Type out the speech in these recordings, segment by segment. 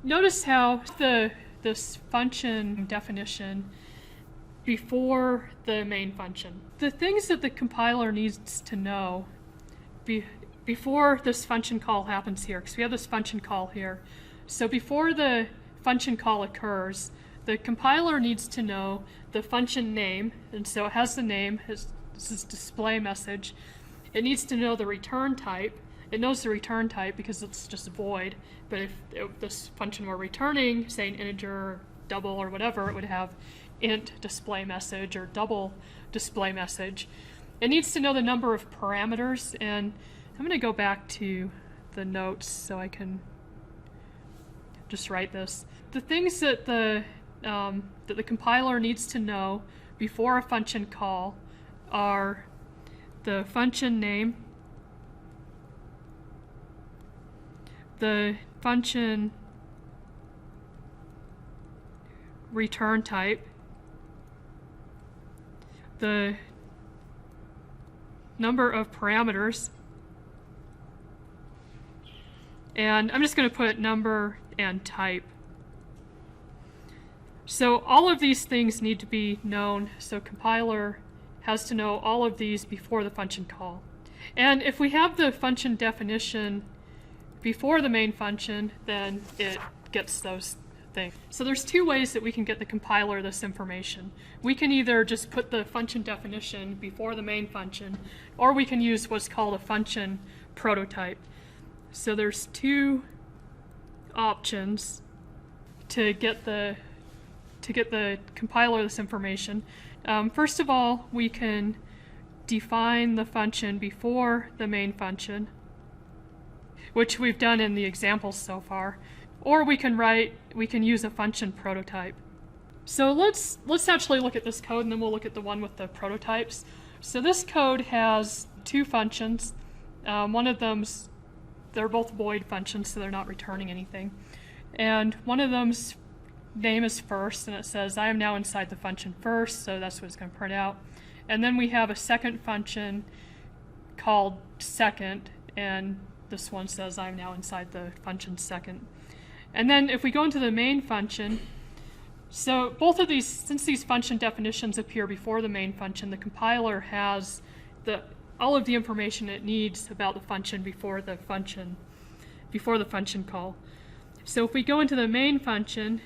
Notice how this function definition before the main function. The things that the compiler needs to know before this function call happens here, because we have this function call here. So before the function call occurs, the compiler needs to know the function name, and so it has the name, this is display message. It needs to know the return type. It knows the return type because it's just void, but if this function were returning, say an integer, or double, or whatever, it would have int display message or double display message. It needs to know the number of parameters, and I'm going to go back to the notes so I can just write this. The things that the compiler needs to know before a function call are the function name, the function return type, the number of parameters, and I'm just going to put number and type. So all of these things need to be known, so compiler has to know all of these before the function call. And if we have the function definition before the main function, then it gets those things. So there's two ways that we can get the compiler this information. We can either just put the function definition before the main function, or we can use what's called a function prototype. So there's two options to get the compiler this information. First of all, we can define the function before the main function, which we've done in the examples so far, or we can use a function prototype. So let's actually look at this code, and then we'll look at the one with the prototypes. So this code has two functions. One of them's, they're both void functions, so they're not returning anything. And one of them's name is first, and it says I am now inside the function first, so that's what it's going to print out. And then we have a second function called second, and this one says I'm now inside the function second. And then if we go into the main function, so both of these, since these function definitions appear before the main function, the compiler has all of the information it needs about the function before the function call. So if we go into the main function,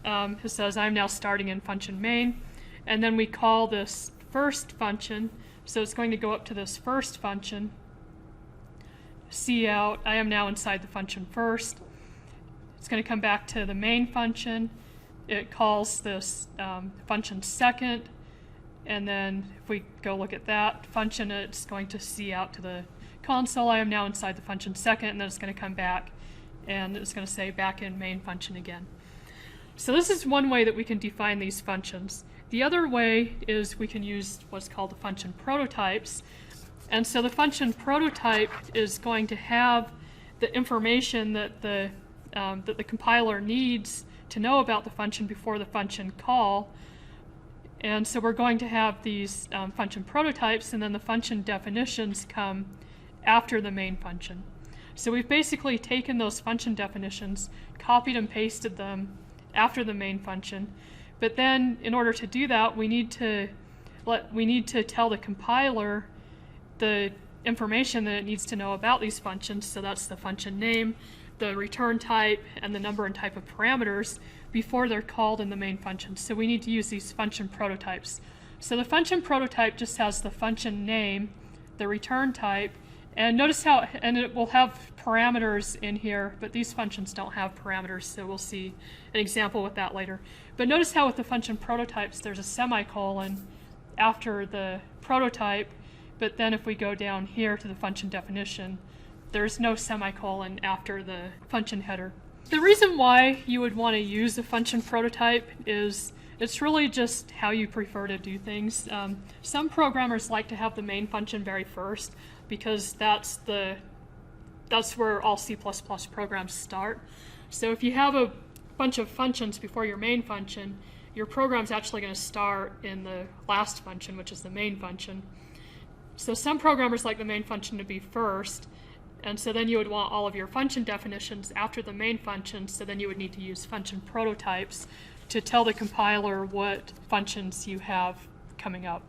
it says I'm now starting in function main, and then we call this first function, so it's going to go up to this first function, cout, I am now inside the function first. It's going to come back to the main function. It calls this function second, and then if we go look at that function, it's going to cout to the console, I am now inside the function second, and then it's going to come back, and it's going to say back in main function again. So this is one way that we can define these functions. The other way is we can use what's called the function prototypes. And so the function prototype is going to have the information that the compiler needs to know about the function before the function call. And so we're going to have these function prototypes, and then the function definitions come after the main function. So we've basically taken those function definitions, copied and pasted them after the main function, but then in order to do that, we need to tell the compiler the information that it needs to know about these functions. So that's the function name, the return type, and the number and type of parameters before they're called in the main function. So we need to use these function prototypes. So the function prototype just has the function name, the return type, and notice how, and it will have parameters in here, but these functions don't have parameters, so we'll see an example with that later. But notice how with the function prototypes, there's a semicolon after the prototype, but then if we go down here to the function definition, there's no semicolon after the function header. The reason why you would want to use a function prototype is it's really just how you prefer to do things. Some programmers like to have the main function very first, because that's where all C++ programs start. So if you have a bunch of functions before your main function, your program's actually going to start in the last function, which is the main function. So some programmers like the main function to be first, And so then you would want all of your function definitions after the main function, so then you would need to use function prototypes to tell the compiler what functions you have coming up.